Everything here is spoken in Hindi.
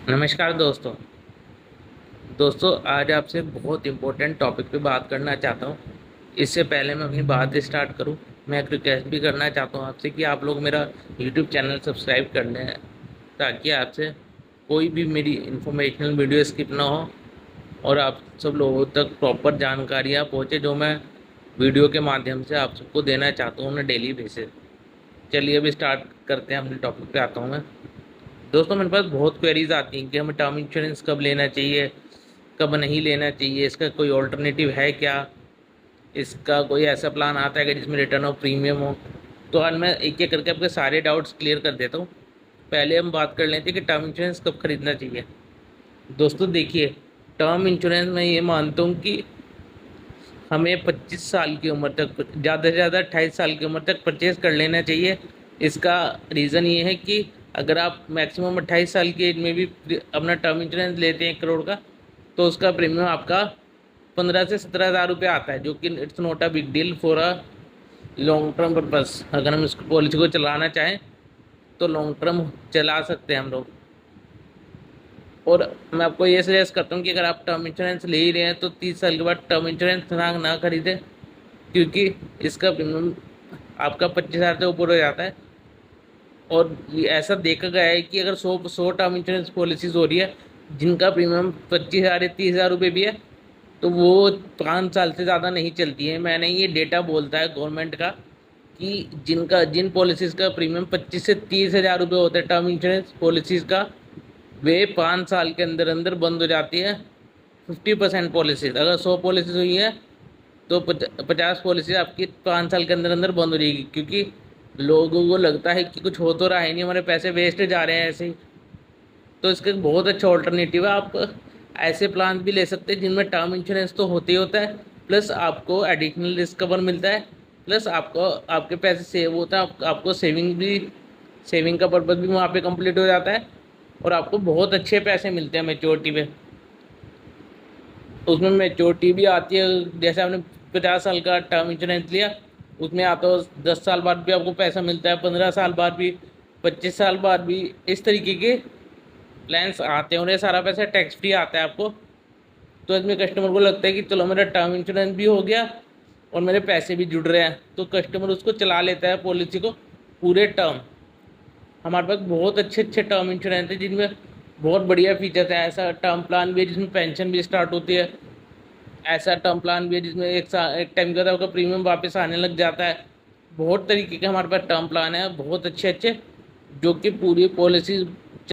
नमस्कार दोस्तों। आज आपसे बहुत इम्पोर्टेंट टॉपिक पे बात करना चाहता हूँ। इससे पहले मैं अपनी बात स्टार्ट करूँ, मैं एक रिक्वेस्ट भी करना चाहता हूँ आपसे कि आप लोग मेरा यूट्यूब चैनल सब्सक्राइब कर लें, ताकि आपसे कोई भी मेरी इंफॉर्मेशनल वीडियो स्किप ना हो और आप सब लोगों तक प्रॉपर जानकारियाँ पहुँचे जो मैं वीडियो के माध्यम से आप सबको देना चाहता हूँ ना डेली बेसिस। चलिए अभी स्टार्ट करते हैं, अपने टॉपिक पे आता हूँ मैं। दोस्तों, मेरे पास बहुत क्वेरीज आती हैं कि हमें टर्म इंश्योरेंस कब लेना चाहिए, कब नहीं लेना चाहिए, इसका कोई ऑल्टरनेटिव है क्या, इसका कोई ऐसा प्लान आता है कि जिसमें रिटर्न ऑफ प्रीमियम हो। तो आज मैं एक एक करके आपके सारे डाउट्स क्लियर कर देता हूँ। पहले हम बात कर लेते हैं कि टर्म इंश्योरेंस कब खरीदना चाहिए। दोस्तों देखिए, टर्म इंश्योरेंस मैं ये मानता हूँ कि हमें 25 साल की उम्र तक, ज़्यादा से ज़्यादा 28 साल की उम्र तक परचेज़ कर लेना चाहिए। इसका रीज़न ये है कि अगर आप मैक्सिमम 28 साल की एज में भी अपना टर्म इंश्योरेंस लेते हैं 1 करोड़ का, तो उसका प्रीमियम आपका 15 से 17 हज़ार रुपये आता है, जो कि it's not a big deal for a long term purpose. अगर हम इस पॉलिसी को चलाना चाहें तो लॉन्ग टर्म चला सकते हैं हम लोग। और मैं आपको ये सजेस्ट करता हूँ कि अगर आप टर्म इंश्योरेंस ले ही रहे हैं तो 30 साल के बाद टर्म इंश्योरेंस ना खरीदें, क्योंकि इसका प्रीमियम आपका 25 हज़ार से ऊपर हो जाता है। और ये ऐसा देखा गया है कि अगर सौ टर्म इंश्योरेंस पॉलिसीज हो रही है जिनका प्रीमियम 25 हज़ार या 30 हज़ार रुपये भी है, तो वो 5 साल से ज़्यादा नहीं चलती है। मैंने ये डेटा बोलता है गवर्नमेंट का कि जिन पॉलिसीज़ का प्रीमियम 25 से 30 हज़ार रुपये होता है टर्म इंश्योरेंस पॉलिसीज़ का, वे 5 साल के अंदर अंदर बंद हो जाती है। 50% पॉलिसीज, अगर 100 पॉलिसीज हुई है तो 50 पॉलिसी आपकी 5 साल के अंदर अंदर बंद हो जाएगी, क्योंकि लोगों को लगता है कि कुछ हो तो रहा है नहीं, हमारे पैसे वेस्ट जा रहे हैं ऐसे ही। तो इसका एक बहुत अच्छा ऑल्टरनेटिव है। आप ऐसे प्लान भी ले सकते हैं जिनमें टर्म इंश्योरेंस तो होते ही होता है, प्लस आपको एडिशनल रिस्क कवर मिलता है, प्लस आपको आपके पैसे सेव होता है, आपको सेविंग का पर्पज़ भी वहाँ पे कंप्लीट हो जाता है, और आपको बहुत अच्छे पैसे मिलते हैं मेच्योरिटी पे। उसमें मेच्योरिटी भी आती है, जैसे आपने 50 साल का टर्म इंश्योरेंस लिया, उसमें या तो 10 साल बाद भी आपको पैसा मिलता है, 15 साल बाद भी, 25 साल बाद भी। इस तरीके के प्लान्स आते हैं और ये सारा पैसा टैक्स फ्री आता है आपको। तो इसमें कस्टमर को लगता है कि चलो मेरा टर्म इंश्योरेंस भी हो गया और मेरे पैसे भी जुड़ रहे हैं, तो कस्टमर उसको चला लेता है पॉलिसी को पूरे टर्म। हमारे पास बहुत अच्छे अच्छे टर्म इंश्योरेंस है जिनमें बहुत बढ़िया फीचर्स हैं। ऐसा टर्म प्लान भी है जिसमें पेंशन भी स्टार्ट होती है, ऐसा टर्म प्लान भी है जिसमें एक टाइम के बाद आपका प्रीमियम वापस आने लग जाता है। बहुत तरीके के हमारे पास टर्म प्लान है, बहुत अच्छे अच्छे, जो कि पूरी पॉलिसीज